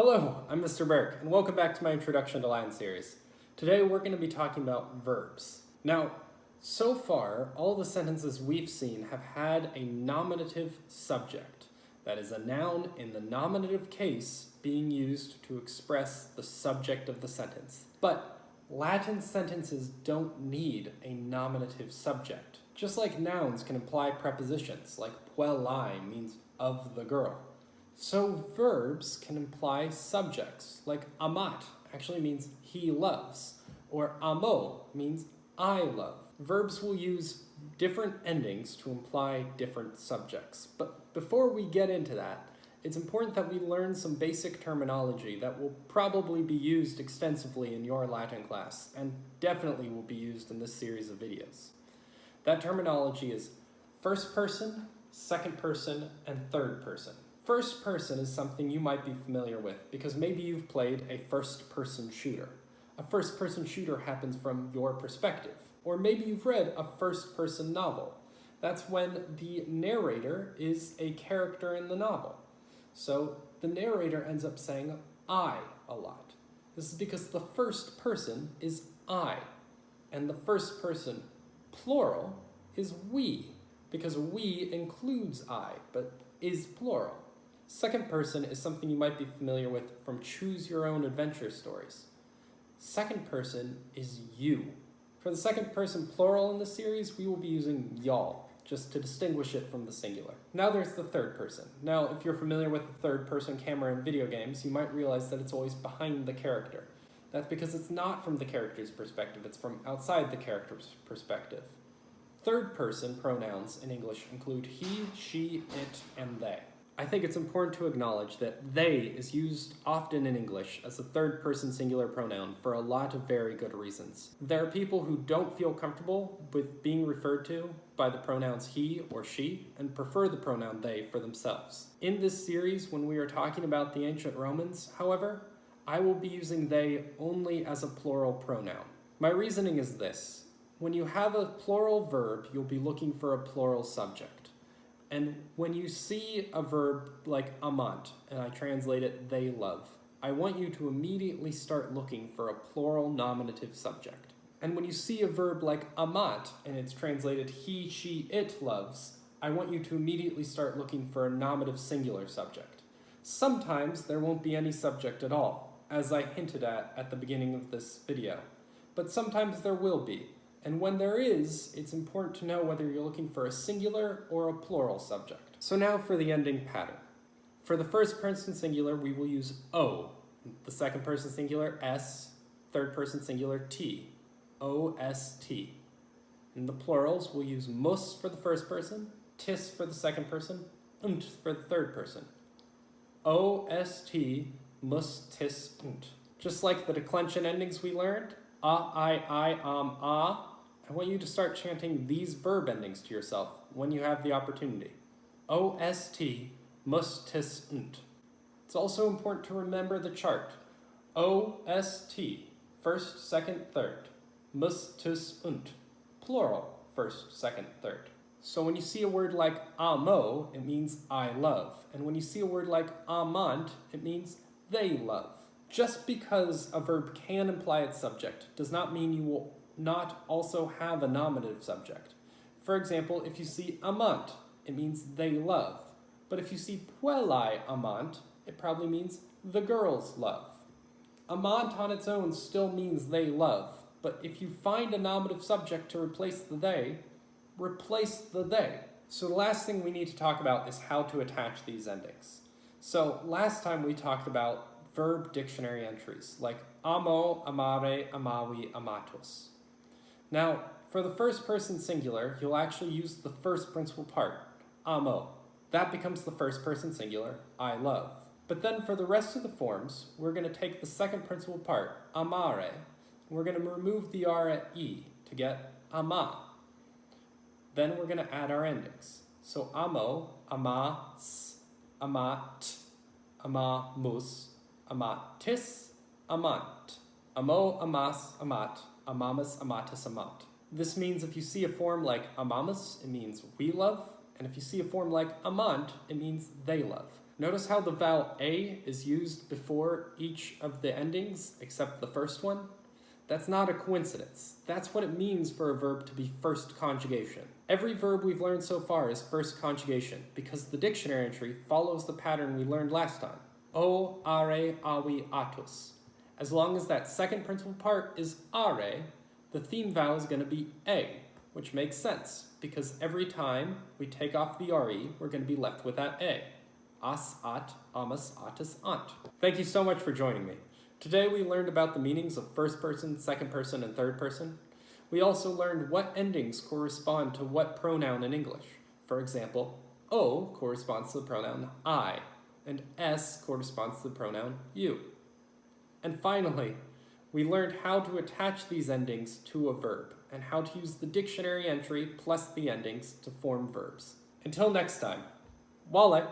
Hello, I'm Mr. Burke, and welcome back to my Introduction to Latin series. Today we're going to be talking about verbs. Now, so far, all the sentences we've seen have had a nominative subject. That is a noun in the nominative case being used to express the subject of the sentence. But Latin sentences don't need a nominative subject. Just like nouns can imply prepositions, like puelai means of the girl. So verbs can imply subjects, like amat actually means he loves, or amo means I love. Verbs will use different endings to imply different subjects. But before we get into that, it's important that we learn some basic terminology that will probably be used extensively in your Latin class, and definitely will be used in this series of videos. That terminology is first person, second person, and third person. First person is something you might be familiar with because maybe you've played a first-person shooter. A first-person shooter happens from your perspective. Or maybe you've read a first-person novel. That's when the narrator is a character in the novel. So the narrator ends up saying I a lot. This is because the first person is I, and the first person plural is we, because we includes I, but is plural. Second person is something you might be familiar with from Choose Your Own Adventure stories. Second person is you. For the second person plural in this series, we will be using y'all, just to distinguish it from the singular. Now there's the third person. Now, if you're familiar with the third person camera in video games, you might realize that it's always behind the character. That's because it's not from the character's perspective, it's from outside the character's perspective. Third person pronouns in English include he, she, it, and they. I think it's important to acknowledge that they is used often in English as a third person singular pronoun for a lot of very good reasons. There are people who don't feel comfortable with being referred to by the pronouns he or she and prefer the pronoun they for themselves. In this series, when we are talking about the ancient Romans, however, I will be using they only as a plural pronoun. My reasoning is this. When you have a plural verb, you'll be looking for a plural subject. And when you see a verb like amant, and I translate it they love, I want you to immediately start looking for a plural nominative subject. And when you see a verb like amat, and it's translated he, she, it loves, I want you to immediately start looking for a nominative singular subject. Sometimes there won't be any subject at all, as I hinted at the beginning of this video, but sometimes there will be. And when there is, it's important to know whether you're looking for a singular or a plural subject. So now for the ending pattern. For the first person singular, we will use O. The second person singular, S. Third person singular, T. O-S-T. In the plurals, we'll use mus for the first person, tis for the second person, und for the third person. O-S-T, mus, tis, und. Just like the declension endings we learned, I, I want you to start chanting these verb endings to yourself when you have the opportunity. O-S-T, mus, tis, und. It's also important to remember the chart. O-S-T, first, second, third. Mus, tis, und, plural, first, second, third. So when you see a word like amo, it means I love. And when you see a word like amant, it means they love. Just because a verb can imply its subject does not mean you will not also have a nominative subject. For example, if you see amant, it means they love. But if you see puelai amant, it probably means the girls love. Amant on its own still means they love, but if you find a nominative subject to replace the they, replace the they. So the last thing we need to talk about is how to attach these endings. So last time we talked about verb dictionary entries, like amo, amare, amavi, amatus. Now, for the first person singular, you'll actually use the first principal part, amo. That becomes the first person singular, I love. But then for the rest of the forms, we're going to take the second principal part, amare, and we're going to remove the R at E to get ama. Then we're going to add our endings. So amo, amas, amat, amamus, amatis, amant, amo, amas, amat, amamus, amatis, amant. This means if you see a form like amamus, it means we love, and if you see a form like amant, it means they love. Notice how the vowel A is used before each of the endings except the first one? That's not a coincidence. That's what it means for a verb to be first conjugation. Every verb we've learned so far is first conjugation because the dictionary entry follows the pattern we learned last time. O, are, awi, atus. As long as that second principal part is are, the theme vowel is going to be A, which makes sense because every time we take off the re, we're going to be left with that A. As, at, amas, atus, ant. Thank you so much for joining me. Today we learned about the meanings of first person, second person, and third person. We also learned what endings correspond to what pronoun in English. For example, O corresponds to the pronoun I, and S corresponds to the pronoun you. And finally, we learned how to attach these endings to a verb, and how to use the dictionary entry plus the endings to form verbs. Until next time, Wale!